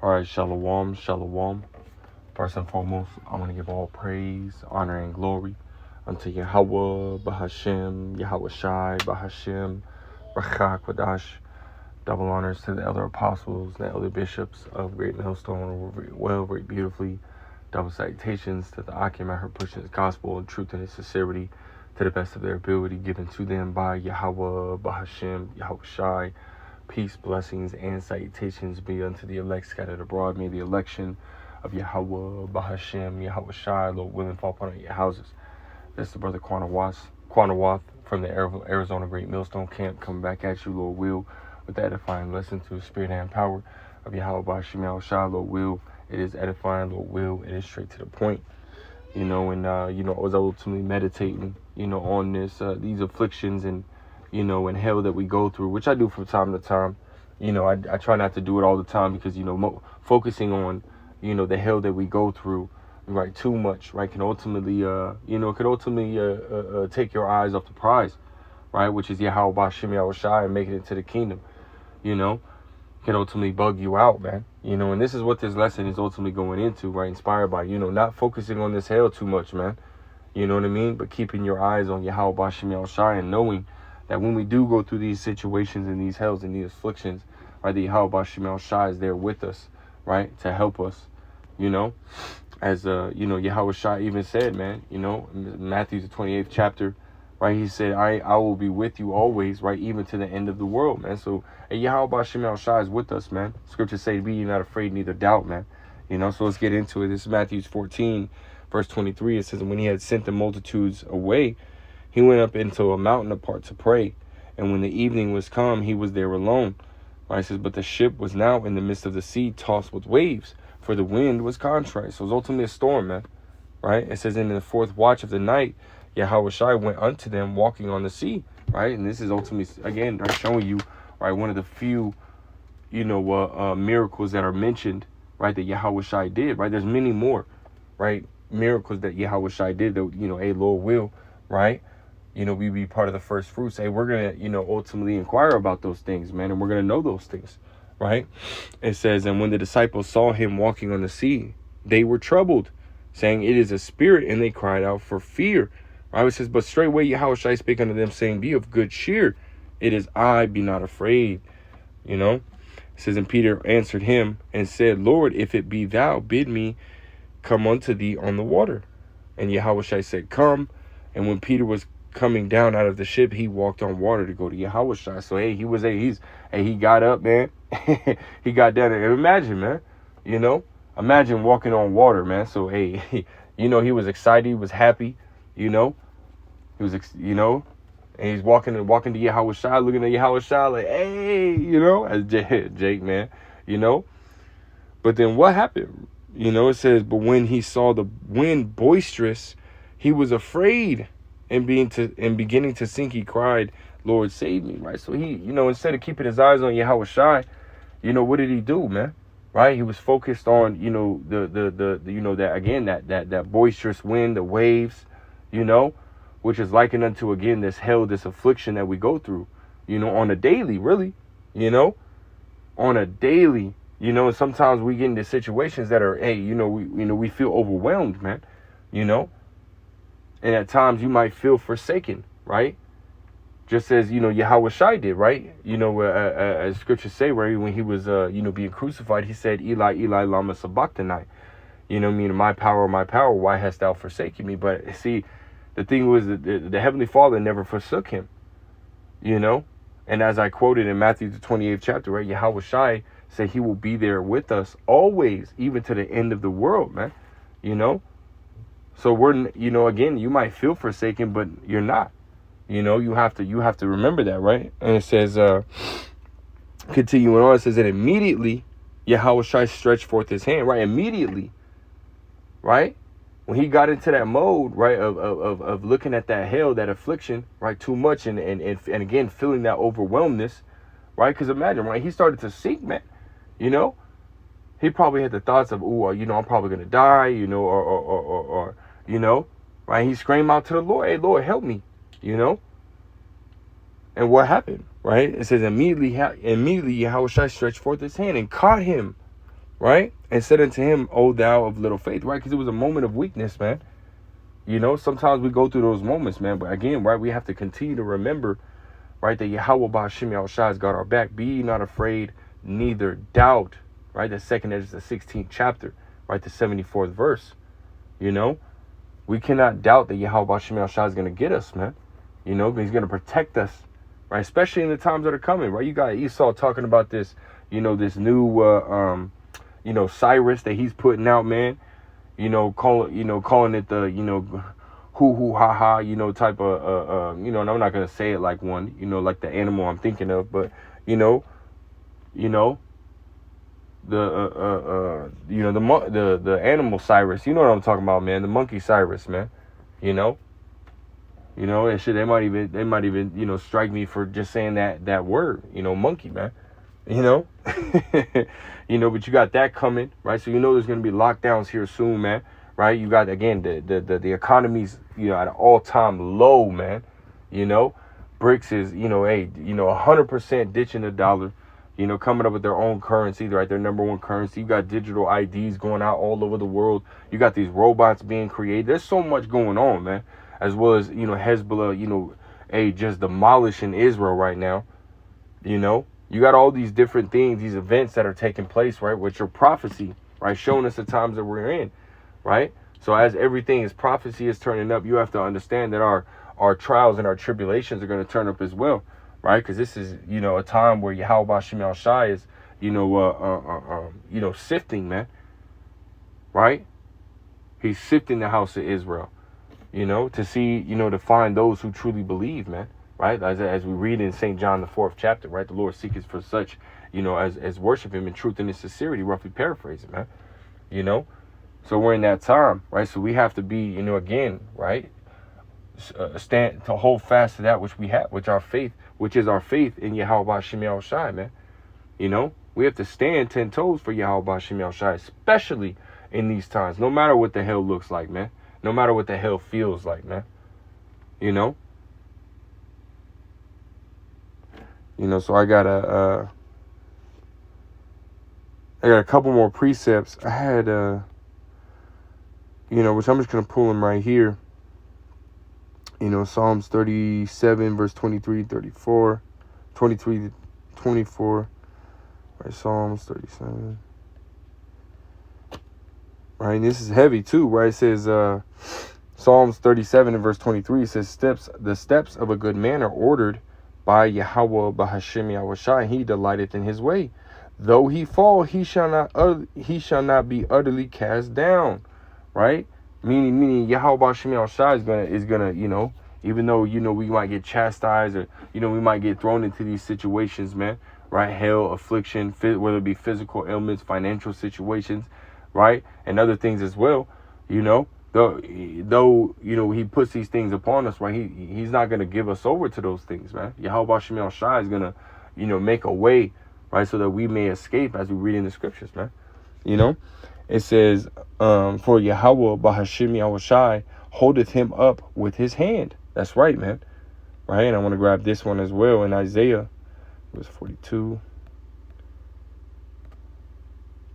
All right, shalom, shalom. First and foremost, I want to give all praise, honor, and glory unto Yahweh, Bahashem, Yahweh Shai, Bahashem, Rachak Wadash. Double honors to the elder apostles, the elder bishops of Great Millstone, well, very beautifully. Double salutations to the Akim and her pushing his gospel and truth and his sincerity to the best of their ability, given to them by Yahweh, Bahashem, Yahweh Shai. Peace, blessings, and salutations be unto the elect scattered abroad. May the election of Yahweh, Bahashem, Yahweh Shai, Lord willing, fall upon your houses. This is the brother Quanawath from the Arizona Great Millstone Camp, coming back at you, Lord will, with the edifying lesson to the spirit and power of Yahweh, Bahashem, Yahweh Shai, Lord will. It is edifying, Lord will. It is straight to the point. And I was ultimately meditating, on these afflictions and and hell that we go through, which I do from time to time. I try not to do it all the time because, focusing on, the hell that we go through, right, too much, right, can ultimately, take your eyes off the prize, right, which is Yahweh Bashim Yahweh Shai and make it into the kingdom, can ultimately bug you out, man, and this is what this lesson is ultimately going into, right, inspired by, not focusing on this hell too much, man, you know what I mean, but keeping your eyes on Yahweh Bashim Yahweh Shai and knowing that when we do go through these situations and these hells and these afflictions, right, the Yahweh Bashim Yahweh Shai is there with us, right, to help us, as, Yahweh Shai even said, man, in Matthew the 28th chapter, right, he said, I will be with you always, right, even to the end of the world, man. So, Yahweh Bashim Yahweh Shai is with us, man. Scriptures say, be ye not afraid, neither doubt, man. So let's get into it. This is Matthew 14, verse 23. It says, when he had sent the multitudes away, he went up into a mountain apart to pray. And when the evening was come, he was there alone. Right, it says, but the ship was now in the midst of the sea, tossed with waves, for the wind was contrary. So it was ultimately a storm, man. Right? It says, in the fourth watch of the night, Yahweh Shai went unto them walking on the sea. Right? And this is ultimately, again, showing you, right, one of the few, miracles that are mentioned, right, that Yahweh Shai did. Right? There's many more, right, miracles that Yahweh Shai did that, Lord will, right? We be part of the first fruits. Hey, we're going to, ultimately inquire about those things, man. And we're going to know those things, right? It says, and when the disciples saw him walking on the sea, they were troubled, saying, it is a spirit. And they cried out for fear. Right? It says, but straightway Yahweh Shai spake unto them, saying, be of good cheer. It is I, be not afraid. It says, and Peter answered him and said, Lord, if it be thou, bid me come unto thee on the water. And Yahweh Shai said, come. And when Peter was coming down out of the ship, he walked on water to go to Yahweh Shai. So he got up, man. He got down there. Imagine, man, imagine walking on water, man. So he was excited, he was happy, he was and he's walking to Yahweh Shai, looking at Yahweh Shai like, hey, as Jake, man, but then what happened? It says, but when he saw the wind boisterous, he was afraid. And beginning to sink, he cried, Lord, save me, right? So he, instead of keeping his eyes on Yahweh Shai, what did he do, man? Right? He was focused on, that boisterous wind, the waves, which is likened unto, again, this hell, this affliction that we go through, on a daily, really, on a daily, and sometimes we get into situations that are, hey, we feel overwhelmed, man, and at times you might feel forsaken, right? Just as, Yahweh Shai did, right? As scriptures say, right, when he was, being crucified, he said, Eli, Eli, lama sabachthani. Meaning, my power, why hast thou forsaken me? But see, the thing was that the Heavenly Father never forsook him, And as I quoted in Matthew the 28th chapter, right, Yahweh Shai said he will be there with us always, even to the end of the world, man, So we're, again, you might feel forsaken, but you're not. You have to remember that, right? And it says, continuing on, it says that immediately Yahweh Shai stretched forth his hand, right? Immediately, right? When he got into that mode, right, of looking at that hell, that affliction, right, too much, and again feeling that overwhelmness, right? Because imagine, right, he started to sink, man. He probably had the thoughts of, ooh, I'm probably gonna die, or right? He screamed out to the Lord, hey, Lord, help me, And what happened, right? It says immediately Yahweh Shai stretched forth his hand and caught him, right? And said unto him, O thou of little faith, right? Because it was a moment of weakness, man. You know, sometimes we go through those moments, man. But again, right, we have to continue to remember, right, that Yahweh Ba'Shem Yahushua has got our back. Be ye not afraid, neither doubt, right? The second is the 16th chapter, right? The 74th verse. You know, we cannot doubt that Yahweh Ba'Shem Yahushua is going to get us, man. You know, he's going to protect us, right? Especially in the times that are coming, right? You got Esau talking about this, you know, this new, you know, Cyrus that he's putting out, man. You know, calling it the, you know, hoo ha ha, you know, type of, you know, and I'm not gonna say it like one, you know, like the animal I'm thinking of, but you know, the the animal Cyrus, you know what I'm talking about, man, the monkey Cyrus, man, you know, and shit, they might even, you know, strike me for just saying that word, you know, monkey, man. You know, you know, but you got that coming, right? So you know there's gonna be lockdowns here soon, man. Right? You got again the economy's, you know, at an all-time low, man. You know, BRICS is, you know, 100% ditching the dollar. You know, coming up with their own currency, right? Their number one currency. You got digital IDs going out all over the world. You got these robots being created. There's so much going on, man. As well as, you know, Hezbollah, you know, just demolishing Israel right now. You know. You got all these different things, these events that are taking place, right? Which are prophecy, right? Showing us the times that we're in, right? So as everything is prophecy is turning up, you have to understand that our trials and our tribulations are going to turn up as well, right? Because this is, you know, a time where Yahweh Ba'Shem Yahushua is, you know, sifting, man, right? He's sifting the house of Israel, you know, to see, you know, to find those who truly believe, man. Right, as we read in St. John the 4th chapter, right, the Lord seeketh for such, you know, as worship Him in truth and in sincerity, roughly paraphrasing, man. You know, so we're in that time, right? So we have to be, you know, again, right, stand to hold fast to that which we have, which is our faith in Yahweh Ba'Shem Yahushua, man. You know, we have to stand 10 toes for Yahweh Ba'Shem Yahushua, especially in these times. No matter what the hell looks like, man. No matter what the hell feels like, man. You know. You know, so I got a couple more precepts. I had, you know, which I'm just going to pull them right here. You know, Psalms 37, verse 23, 34, 23, 24. Right, Psalms 37. Right, and this is heavy too, right? It says, Psalms 37 and verse 23, it says, the steps of a good man are ordered by Yahweh Ba'Shem Yahushua, he delighteth in his way. Though he fall, he shall not be utterly cast down. Right? Meaning Yahweh Ba'Shem Yahushua is gonna, you know, even though, you know, we might get chastised or, you know, we might get thrown into these situations, man. Right? Hell, affliction, whether it be physical ailments, financial situations, right? And other things as well, you know. Though, you know, he puts these things upon us, right? He's not going to give us over to those things, man. Yahweh Ba'Shem Yahushua is going to, you know, make a way, right? So that we may escape as we read in the scriptures, man. You know, it says, for Yahweh Ba'Shem Yahushua holdeth him up with his hand. That's right, man. Right? And I want to grab this one as well in Isaiah. It was 42.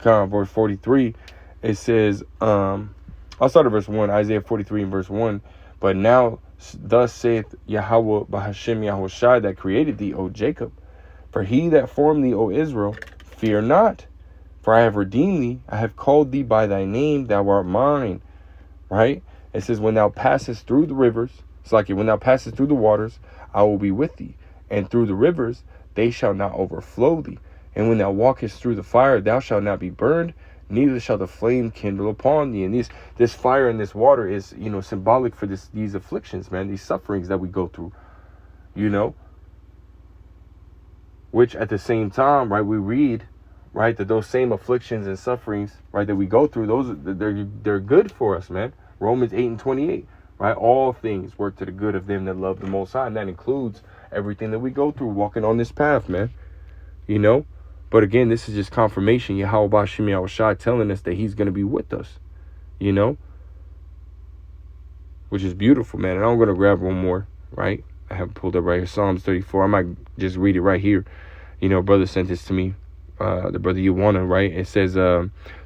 Verse 43. It says, I'll start at verse 1, Isaiah 43 and verse 1. But now, thus saith Yahweh Ba'Shem Yahushua that created thee, O Jacob. For he that formed thee, O Israel, fear not. For I have redeemed thee. I have called thee by thy name. Thou art mine. Right? It says, when thou passest through the rivers, it's like when thou passest through the waters, I will be with thee. And through the rivers, they shall not overflow thee. And when thou walkest through the fire, thou shalt not be burned, neither shall the flame kindle upon thee. And this fire and this water is, you know, symbolic for these afflictions, man, these sufferings that we go through, you know, which at the same time, right, we read, right, that those same afflictions and sufferings, right, that we go through, they're good for us, man. Romans 8 and 28, right? All things work to the good of them that love the Most High, and that includes everything that we go through walking on this path, man, you know. But again, this is just confirmation. Yahweh Ba'Shem Yahushua telling us that he's going to be with us, you know, which is beautiful, man. And I'm going to grab one more, right? I have pulled up right here, Psalms 34. I might just read it right here. You know, brother sent this to me the brother Yuwana, right? It says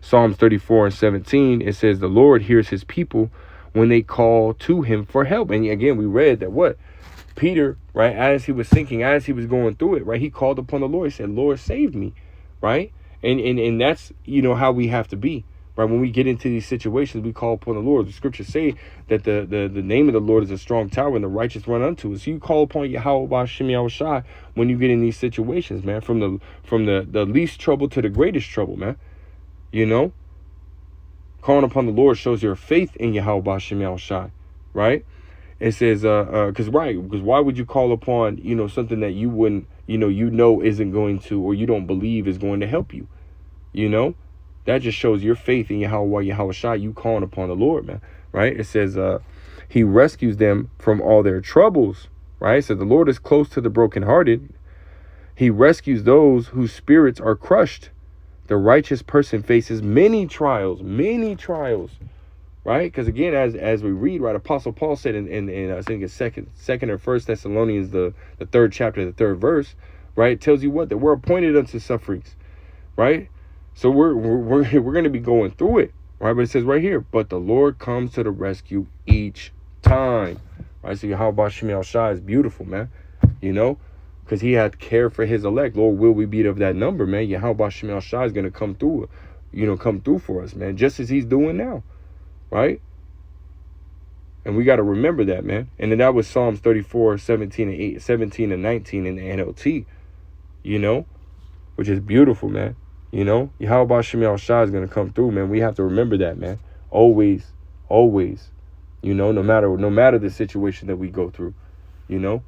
Psalms 34:17. It says the Lord hears his people when they call to him for help. And again, we read that what Peter, right, as he was sinking, as he was going through it, right, he called upon the Lord. He said, Lord, save me, right? And that's, how we have to be, right? When we get into these situations, we call upon the Lord. The scriptures say that the name of the Lord is a strong tower and the righteous run unto it. So you call upon Yahweh B'Shem Yahushai when you get in these situations, man, from the least trouble to the greatest trouble, man. Calling upon the Lord shows your faith in Yahweh B'Shem Yahushai, right? It says, because why would you call upon, something that you wouldn't, isn't going to, or you don't believe is going to help you, that just shows your faith in Yahweh Shai, you calling upon the Lord, man, right? It says, he rescues them from all their troubles, right? So the Lord is close to the brokenhearted. He rescues those whose spirits are crushed. The righteous person faces many trials, right? Because again, as we read, right, Apostle Paul said in I think it's second or First Thessalonians, the third chapter, the third verse, right? It tells you that we're appointed unto sufferings, right? So we're going to be going through it, right? But it says right here, but the Lord comes to the rescue each time, right? So Yahweh B'Shem Yahushai is beautiful, man, because he had care for his elect. Lord, will we be of that number, man? Yahweh B'Shem Yahushai is going to come through, come through for us, man, just as he's doing now. Right? And we got to remember that, man. And then that was Psalms 34:17 and 19 in the NLT, which is beautiful, man. Yahweh B'Shem Yahushai is going to come through, man. We have to remember that, man. Always, no matter the situation that we go through, But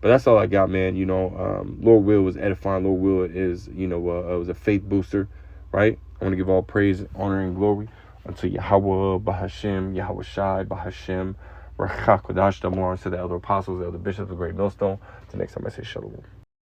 that's all I got, man. Lord Will was edifying. Lord Will is, was a faith booster, right? I want to give all praise, honor, and glory unto Yahweh, B'Hashem, Yahweh Shai, B'Hashem, Rachakodash, the more unto the elder apostles, the elder bishops, the great millstone. Until next time I say shalom.